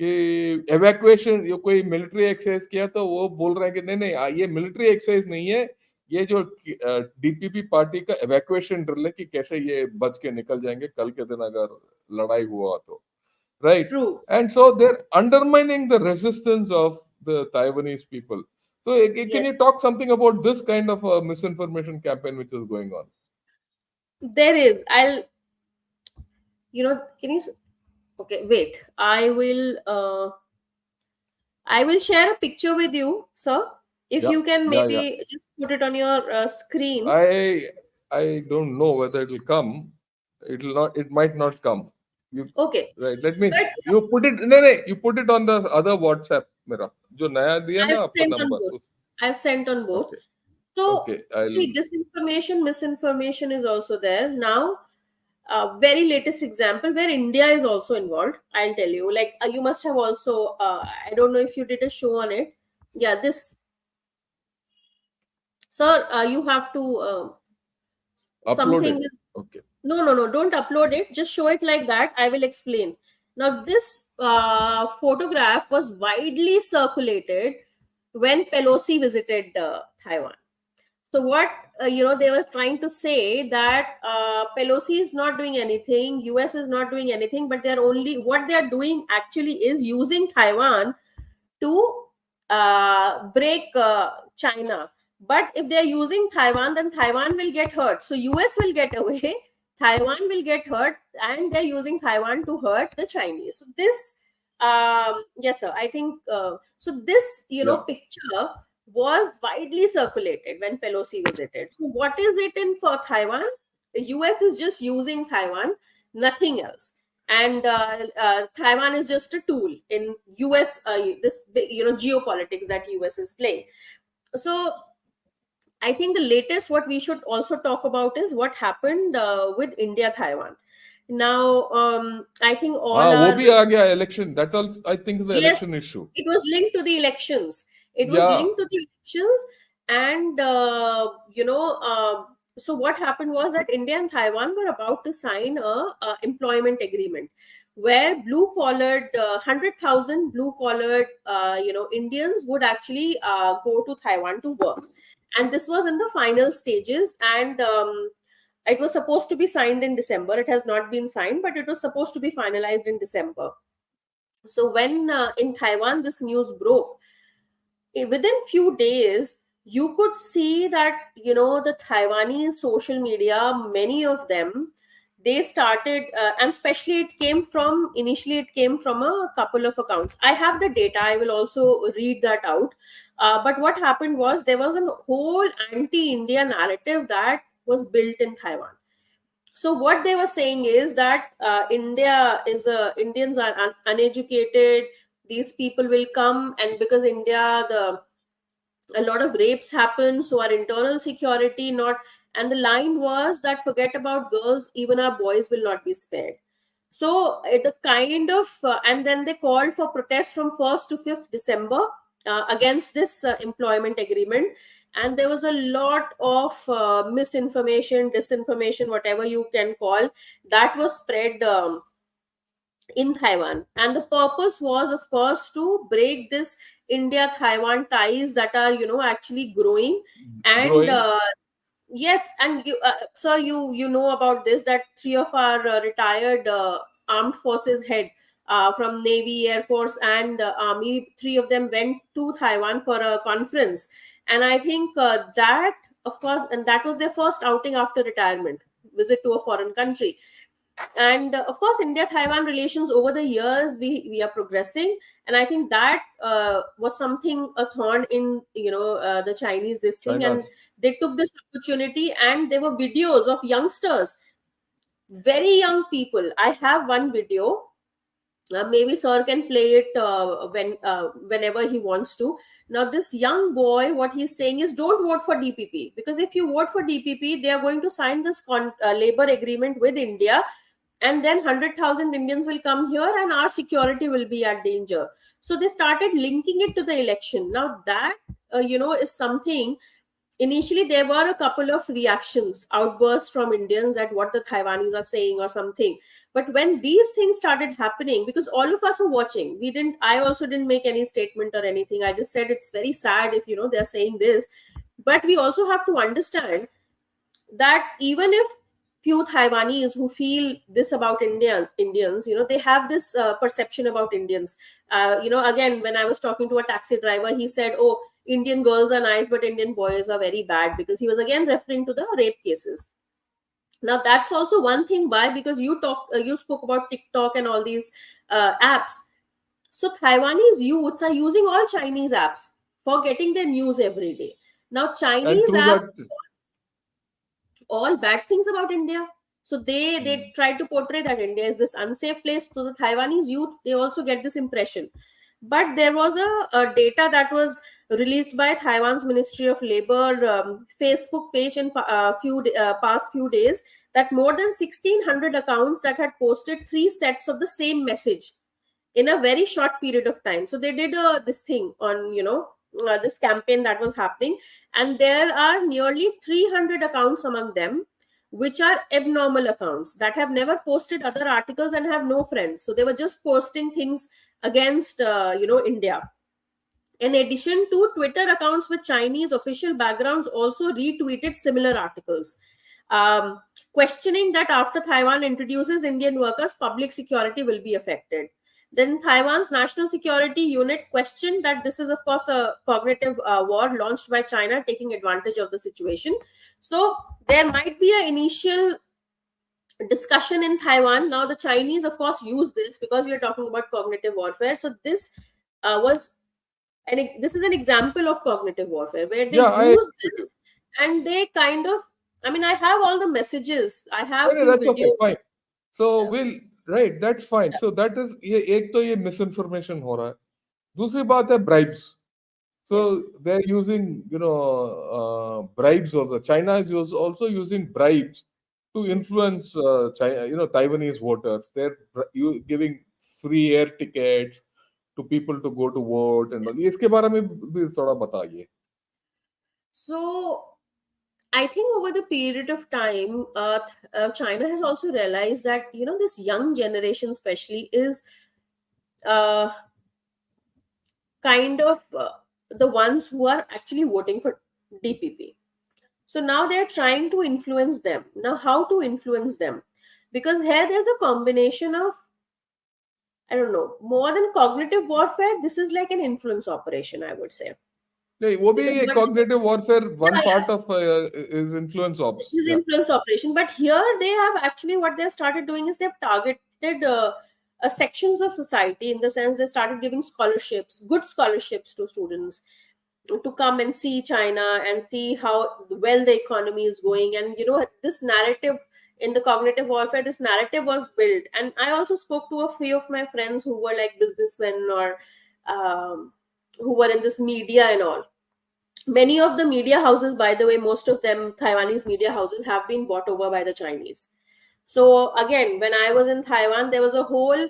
A: कि एवैक्यूएशन, ये कोई मिलिट्री एक्सरसाइज किया तो वो बोल रहे हैं कि नहीं नहीं, ये मिलिट्री एक्सरसाइज नहीं है, ये जो डीपीपी पार्टी का एवैक्यूएशन ड्रिल है कि कैसे ये बच के निकल जाएंगे कल के दिन अगर लड़ाई हुआ तो, right?
B: True.
A: And so they're undermining the resistance of the Taiwanese people. So can
B: Yes.
A: you talk something about this kind of a misinformation campaign which is going on?
B: There is. Can you? Okay, wait. I will share a picture with you, sir. If
A: Yeah,
B: you can
A: yeah, yeah.
B: maybe just put it on your screen.
A: I don't know whether it'll come. It'll not. It might not come. You
B: Okay.
A: right? Let me.
B: But
A: You put it. No, no. You put it on the other WhatsApp. मेरा जो नया दिया
B: I've
A: ना आपका
B: sent on
A: number
B: both.
A: उस.
B: I've sent on both.
A: Okay.
B: So,
A: Okay. I'll.
B: see, disinformation, misinformation is also there. Now, very latest example where India is also involved. I'll tell you. Like, you must have also, I don't know if you did a show on it. Yeah, this, sir, you have to,
A: Upload
B: something
A: it.
B: is,
A: Okay.
B: no, don't upload it. Just show it like that. I will explain. Now, this photograph was widely circulated when Pelosi visited Taiwan. So what they were trying to say that Pelosi is not doing anything, US is not doing anything, but they're only what they're doing actually is using Taiwan to break China. But if they're using Taiwan, then Taiwan will get hurt. So US will get away, Taiwan will get hurt, and they're using Taiwan to hurt the Chinese. So this, yes, sir. I think so. This
A: Yeah.
B: picture was widely circulated when Pelosi visited. So what is it in for Taiwan? The US is just using Taiwan, nothing else, and Taiwan is just a tool in US this geopolitics that US is playing. So I think the latest what we should also talk about is what happened with India Taiwan. Now I think all
A: हाँ, वो
B: our
A: भी आ गया election. That's all. I think is the
B: yes,
A: election issue.
B: it was linked to the elections. It was
A: Yeah.
B: linked to the elections, and so what happened was that India and Taiwan were about to sign a employment agreement where blue collared 100,000 blue collared Indians would actually go to Taiwan to work, and this was in the final stages, and it was supposed to be signed in December. It has not been signed, but it was supposed to be finalized in December. So when in Taiwan this news broke, within few days you could see that the Taiwanese social media, many of them, they started and especially initially it came from a couple of accounts. I have the data, I will also read that out. But what happened was there was a whole anti-India narrative that was built in Taiwan. So what they were saying is that Indians are uneducated. These people will come, and because India, a lot of rapes happen, so our internal security not. And the line was that forget about girls, even our boys will not be spared. So the kind of and then they called for protest from 1st to 5th December against this employment agreement, and there was a lot of misinformation, disinformation, whatever you can call, that was spread in Taiwan. And the purpose was, of course, to break this India Taiwan ties that are, actually growing. And
A: Growing.
B: yes, and sir, you know about this, that three of our retired armed forces head from Navy, Air Force, and Army, three of them went to Taiwan for a conference. And I think that, of course, and that was their first outing after retirement, visit to a foreign country. And of course, India Taiwan relations over the years, we are progressing, and I think that was something a thorn in the Chinese this thing, and
A: China's.
B: they took this opportunity, and there were videos of youngsters, very young people. I have one video. Maybe sir can play it whenever he wants to. Now this young boy, what he's saying is, don't vote for DPP, because if you vote for DPP, they are going to sign this labor agreement with India, and then 100,000 Indians will come here and our security will be at danger. So they started linking it to the election. Now that is something. Initially there were a couple of reactions, outbursts from Indians at what the Taiwanese are saying or something. But when these things started happening, because all of us were watching, I also didn't make any statement or anything. I just said it's very sad if they're saying this. But we also have to understand that even if few Taiwanese who feel this about Indians, they have this perception about Indians. Again, when I was talking to a taxi driver, he said, "Oh, Indian girls are nice, but Indian boys are very bad," because he was again referring to the rape cases. Now that's also one thing. Why? Because you spoke about TikTok and all these apps. So Taiwanese youths are using all Chinese apps for getting their news every day. Now
A: And
B: Chinese
A: through
B: apps,
A: that,
B: all bad things about India. So they
A: mm,
B: try to portray that India is this unsafe place. So the Taiwanese youth, they also get this impression. But there was a data that was released by Taiwan's Ministry of Labor Facebook page in past few days, that more than 1,600 accounts that had posted three sets of the same message in a very short period of time. So they did this thing on this campaign that was happening, and there are nearly 300 accounts among them which are abnormal accounts that have never posted other articles and have no friends. So they were just posting things against India. In addition to Twitter accounts with Chinese official backgrounds also retweeted similar articles, um, questioning that after Taiwan introduces Indian workers, public security will be affected. Then Taiwan's National Security Unit questioned that this is, of course, a cognitive war launched by China, taking advantage of the situation. So there might be an initial discussion in Taiwan. Now, the Chinese, of course, use this because we are talking about cognitive warfare. So this was this is an example of cognitive warfare where they
A: yeah,
B: use it, and they kind of, I mean, I have all the messages, I have
A: okay,
B: few
A: that's okay,
B: videos.
A: fine. So
B: Yeah.
A: we'll, right, that's fine. So that is, ये एक तो ये misinformation हो रहा है. दूसरी बात है bribes. So
B: Yes.
A: they're using, bribes also. China is also using bribes to influence, China, Taiwanese voters. They're giving free air tickets to people to go to vote and all. इसके बारे में भी थोड़ा बताइए.
B: So I think over the period of time, China has also realized that this young generation especially is uh, kind of the ones who are actually voting for DPP. So now they're trying to influence them. Now, how to influence them? Because here there's a combination of, I don't know, more than cognitive warfare. This is like an influence operation, I would say.
A: नहीं, वो भी
B: Because
A: ये cognitive warfare, one
B: yeah,
A: part of is influence
B: it
A: ops.
B: is
A: Yeah.
B: influence operation. But here they have actually, what they've started doing is they've targeted sections of society, in the sense they started giving scholarships, good scholarships to students to come and see China and see how well the economy is going. And this narrative in the cognitive warfare, this narrative was built. And I also spoke to a few of my friends who were like businessmen or who were in this media and all. Many of the media houses, by the way, most of them Taiwanese media houses, have been bought over by the Chinese. So again, when I was in Taiwan, there was a whole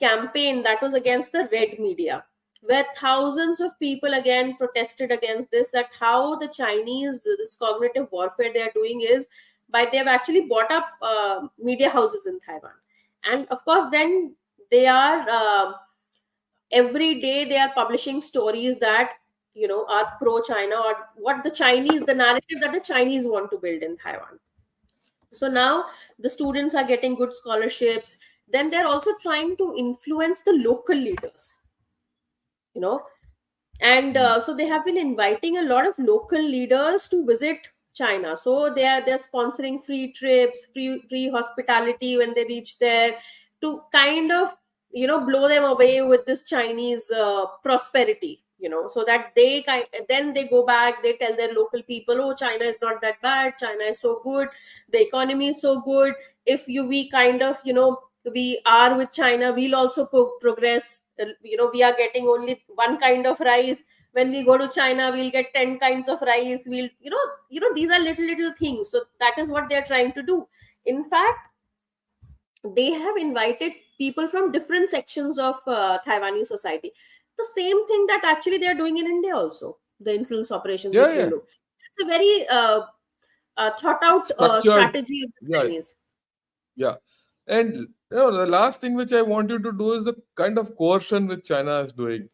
B: campaign that was against the red media, where thousands of people again protested against this, that how the Chinese, this cognitive warfare they are doing is by, they've actually bought up media houses in Taiwan. And of course, then they are every day they are publishing stories that are pro China, or what the Chinese, the narrative that the Chinese want to build in Taiwan. So now the students are getting good scholarships. Then they're also trying to influence the local leaders, you know and
A: Mm.
B: so they have been inviting a lot of local leaders to visit China. So they're sponsoring free trips, free hospitality when they reach there, to kind of blow them away with this Chinese prosperity, so that then they go back, they tell their local people, oh, China is not that bad, China is so good, the economy is so good. If we kind of we are with China, we'll also progress. We are getting only one kind of rice. When we go to China, we'll get 10 kinds of rice. We'll, these are little things. So that is what they're trying to do. In fact, they have invited people from different sections of Taiwanese society. The same thing that actually they are doing in India also. The influence operations,
A: Yeah,
B: if you
A: yeah,
B: look, it's a very thought out
A: structured.
B: strategy of the
A: Yeah,
B: Chinese.
A: yeah. And the last thing which I want you to do is the kind of coercion which China is doing.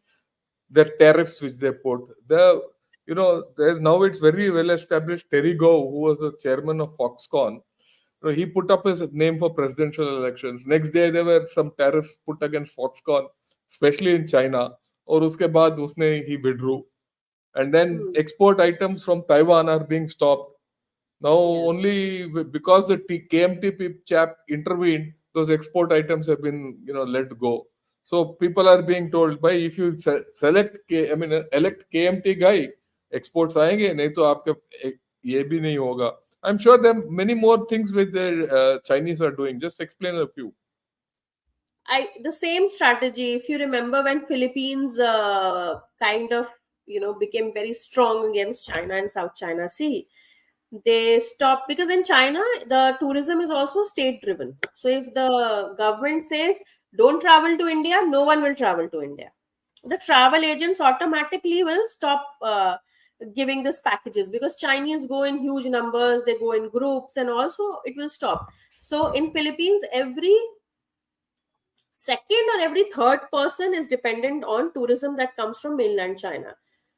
A: The tariffs which they put. There's now it's very well established. Terry Gou, who was the chairman of Foxconn, he put up his name for presidential elections. Next day there were some tariffs put against Foxconn, especially in China. और उसके बाद उसने he withdrew. And then
B: Hmm.
A: export items from Taiwan are being stopped. Now
B: Yes.
A: only because the KMT chap intervened, those export items have been let go. So people are being told, by if you elect KMT guy, exports आएंगे नहीं तो आपके ये भी नहीं होगा. I'm sure there are many more things which the Chinese are doing. Just explain a few.
B: The same strategy. If you remember when Philippines kind of became very strong against China and South China Sea, they stopped because in China the tourism is also state driven. So if the government says don't travel to India, no one will travel to India. The travel agents automatically will stop giving these packages because Chinese go in huge numbers, they go in groups, and also it will stop. So in Philippines, every second or every third person is dependent on tourism that comes from mainland China.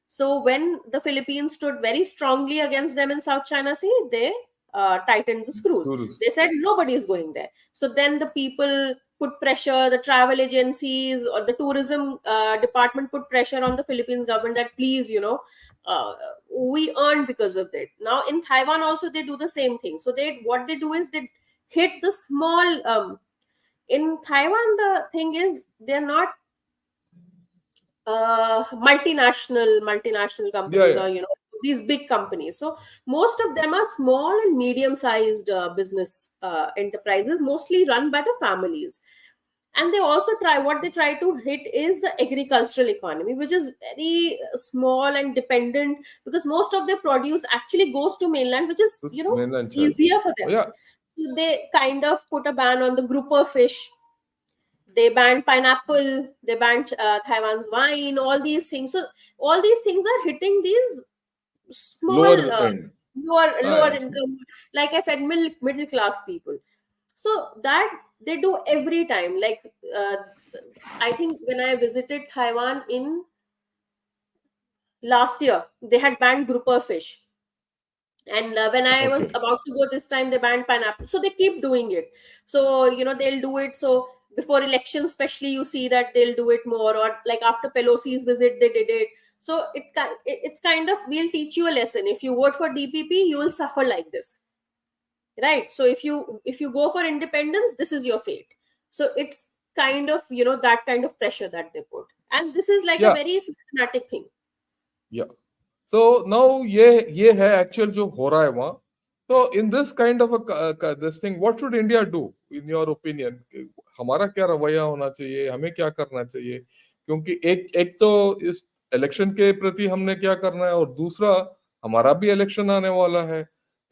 B: So when the Philippines stood very strongly against them in South China Sea, they tightened the screws.
A: Tourists.
B: They said nobody is going there. So then the people put pressure, the travel agencies or the tourism department put pressure on the Philippines government that please, uh, we earned because of that. Now in Taiwan also they do the same thing. So they what they do is they hit the small in Taiwan, the thing is they're not multinational
A: Yeah,
B: companies
A: yeah.
B: or these big companies. So most of them are small and medium sized business enterprises, mostly run by the families. And they also what they try to hit is the agricultural economy, which is very small and dependent because most of their produce actually goes to mainland, which is
A: To mainland China.
B: easier for
A: Oh,
B: them.
A: yeah.
B: So they kind of put a ban on the grouper fish. They banned pineapple, they banned Taiwan's wine, all these things. So all these things are hitting these small,
A: Lower end.
B: lower
A: Yes.
B: income, like I said, middle class people. So that they do every time. Like uh, I think when I visited Taiwan in last year, they had banned grouper fish. And when I was
A: Okay.
B: about to go this time, they banned pineapple. So they keep doing it. So they'll do it. So before elections, especially, you see that they'll do it more. Or like after Pelosi's visit, they did it. So it's kind of, we'll teach you a lesson. If you vote for DPP, you will suffer like this, right? So if you go for independence, this is your fate. So it's kind of that kind of pressure that they put, and this is like a
A: Yeah.
B: very systematic thing.
A: Yeah. So now ये है actual जो हो रहा है वहाँ. So in this kind of this thing, what should India do in your opinion? हमारा क्या रवैया होना चाहिए? हमें क्या करना चाहिए? क्योंकि एक एक तो इस इलेक्शन के प्रति हमने क्या करना है, और दूसरा हमारा भी इलेक्शन आने वाला है.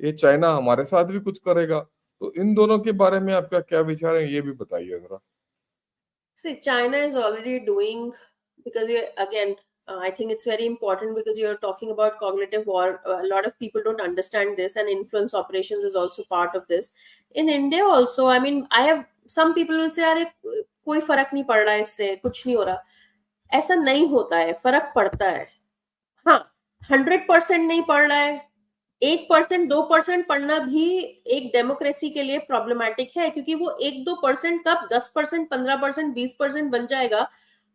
A: ये चाइना हमारे साथ भी कुछ करेगा. तो इन दोनों के बारे में आपका क्या विचार है, ये भी बताइए जरा.
B: See, China is already doing, because you again, I think it's very important because you're talking about cognitive war. A lot of people don't understand this, and influence operations is also part of this. In India also, I mean, I have some people will say, "अरे कोई फर्क नहीं पड़ रहा है इससे, कुछ नहीं हो रहा." ऐसा नहीं होता है, फर्क पड़ता है. हाँ, 100% नहीं पड़ रहा है. 1% 2% पढ़ना भी एक डेमोक्रेसी के लिए प्रॉब्लमैटिक है, क्योंकि वो 1-2% कब 10% 15% 20% बन जाएगा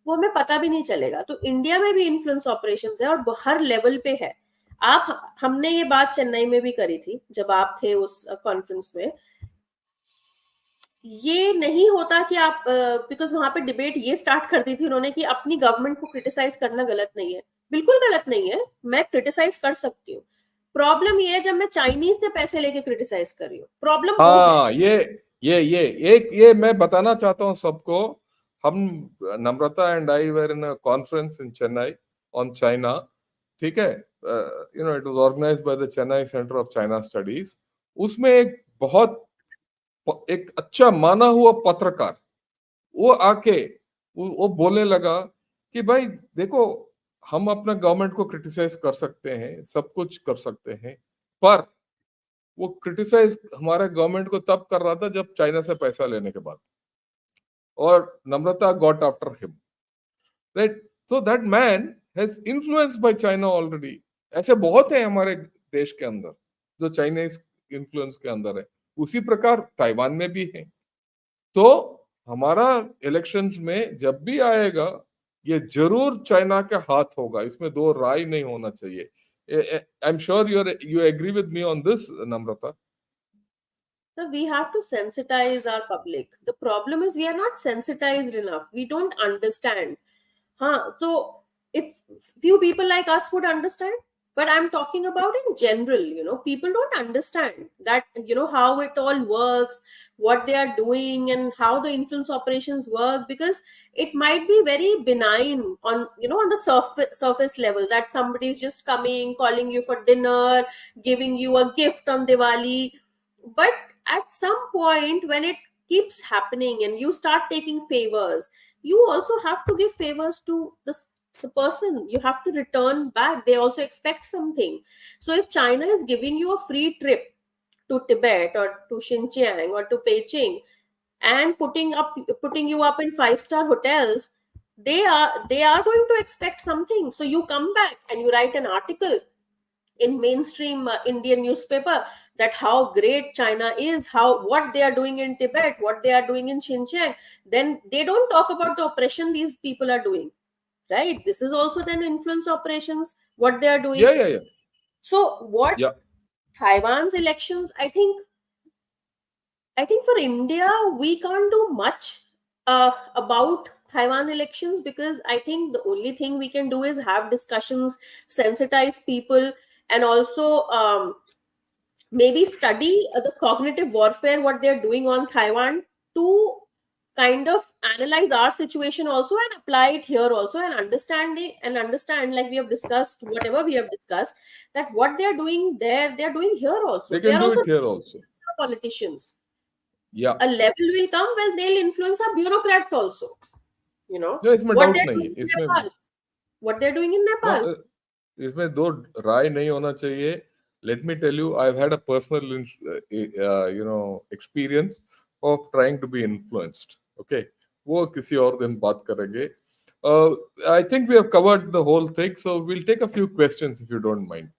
B: वो हमें पता भी नहीं चलेगा. तो इंडिया में भी इन्फ्लुएंस ऑपरेशंस है और हर लेवल पे है. आप हमने ये बात चेन्नई में भी करी थी जब आप थे उस कॉन्फ्रेंस में. ये नहीं होता कि आप बिकॉज वहां पे डिबेट ये स्टार्ट कर दी थी उन्होंने कि अपनी गवर्नमेंट को क्रिटिसाइज करना गलत नहीं है. बिल्कुल गलत नहीं है, मैं क्रिटिसाइज कर सकती हूँ. प्रॉब्लम ये है जब मैं चाइनीज से पैसे लेके क्रिटिसाइज कर रही हूँ, प्रॉब्लम वो है.
A: हाँ, ये एक ये मैं बताना चाहता हूँ सबको. हम Namrata and I were in conference in Chennai on China. ठीक है. It was organised by the Chennai centre of China studies. उसमें एक बहुत एक अच्छा माना हुआ पत्रकार वो आके वो बोलने लगा कि भाई देखो, हम अपना गवर्नमेंट को क्रिटिसाइज कर सकते हैं, सब कुछ कर सकते हैं, पर वो क्रिटिसाइज हमारा गवर्नमेंट को तब कर रहा था जब चाइना से पैसा लेने के बाद, और Namrata got after him, right? So that man has influenced by China already. ऐसे बहुत हैं हमारे देश के अंदर जो चाइनीज इन्फ्लुएंस के अंदर है। उसी प्रकार ताइवान में भी है। तो हमारा इलेक्शंस में जब भी आएगा, ये जरूर चाइना के हाथ होगा, इसमें दो राय नहीं होना चाहिए। I am sure you agree with me on this, Namrata.
B: So we have to sensitize our public. The problem is we are not sensitized enough. We don't understand. Huh? So it's few people like us would understand, but I'm talking about in general. People don't understand that. How it all works, what they are doing, and how the influence operations work. Because it might be very benign on on the surface level, that somebody is just coming, calling you for dinner, giving you a gift on Diwali, but at some point when it keeps happening and you start taking favors, you also have to give favors to the person. You have to return back. They also expect something. So if China is giving you a free trip to Tibet or to Xinjiang or to Beijing and putting you up in five-star hotels, they are going to expect something. So you come back and you write an article in mainstream Indian newspaper that how great China is, how what they are doing in Tibet, what they are doing in Xinjiang. Then they don't talk about the oppression these people are doing, right? This is also then influence operations, what they are
A: Yeah,
B: doing.
A: yeah, yeah,
B: So what
A: yeah.
B: Taiwan's elections, I think for India we can't do much about Taiwan elections, because I think the only thing we can do is have discussions, sensitize people, and also maybe study the cognitive warfare what they're doing on Taiwan, to kind of analyze our situation also and apply it here also, and understand, like we have discussed, whatever we have discussed, that what they're doing there they're doing here also.
A: They
B: They
A: can
B: are
A: do
B: also
A: it here also.
B: politicians.
A: Yeah.
B: A level will come when they'll influence our bureaucrats also.
A: No, इसमें
B: What
A: doubt
B: they're
A: नहीं है
B: doing in
A: इसमें।
B: Nepal, what they're doing in
A: no,
B: Nepal.
A: इसमें दो राय नहीं होना चाहिए। Let me tell you, I have had a personal experience of trying to be influenced. Okay, वो किसी और दिन बात करेंगे। I think we have covered the whole thing, so we'll take a few questions if you don't mind.